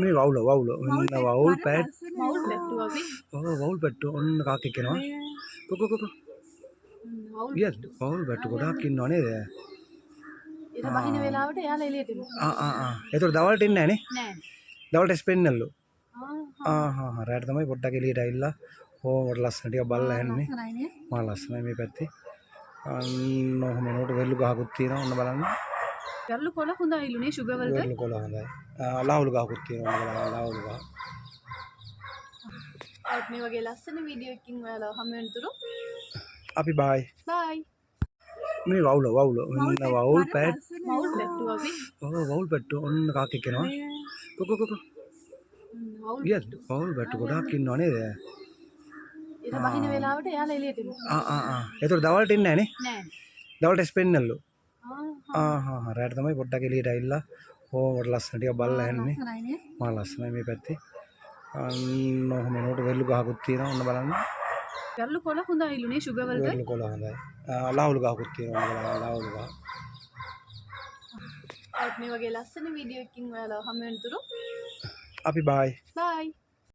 මේ වවුල මෙන්න වවුල් පැට් මවුල් පැට්ටු අපි වවුල් පැට්ටු ඔන්න කාක් එක්කෙනවා කොකෝ මවුල් ඊයත් වවුල් පැට්ටු ගොඩාක් ඉන්නවා නේද ඉර බහින වෙලාවට එයාලා එළියට එනවා ඒතර දවල්ට එන්නේ නෑ දවල්ට ස්පෙන්නල්ලු රැට තමයි පොඩ්ඩක් එළියට ඇවිල්ලා ඕකට ලස්සන ටික බලලා යන්නේ මා ලස්සනයි මේ පැත්තේ අන්න ඔහම නෝට වෙල්ලු ගහකුත් තියෙනවා ඔන්න බලන්න වැල්ලු කොළ හොඳයිලුනේ සුගර් වලට වෙල්ලු කොළ හොඳයි ලවුල් ගහකුත් තියෙනවා ඔන්න බලන්න ලවුල් ගහ ආත් මේ වගේ ලස්සන වීඩියෝ එකකින් ඔයාලා හමු වෙනතුරු අපි බයි මේ වවුල මෙන්න වවුල් පැට් මවුල් පැට්ටු අපි වවුල් පැට්ටු ඔන්න කාක් එක්කෙනවා කොකෝ ඊයත් වවුල් පැට්ටු ගොඩාක් ඉන්නවා නේද ඉර බහින වෙලාවට එයාලා එළියට එනවා ඒතර දවල්ට එන්නේ නෑ දවල්ට ස්පෙන්නල්ලු රැට තමයි පොඩ්ඩක් එළියට ඇවිල්ලා ඕකට ලස්සන ටික බලලා යන්නේ මා ලස්සනයි මේ පැත්තේ අන්න ඔහම නෝට වෙල්ලු ගහකුත් තියෙනවා ඔන්න බලන්න වැල්ලු කොළ හොඳයිලුනේ සුගර් වලට වෙල්ලු කොළ හොඳයි ලවුල් ගහකුත් තියෙනවා ඔන්න බලන්න ලවුල් ගහ ආත් මේ වගේ ලස්සන වීඩියෝ එකකින් ඔයාලා හමු වෙනතුරු අපි බයි බයි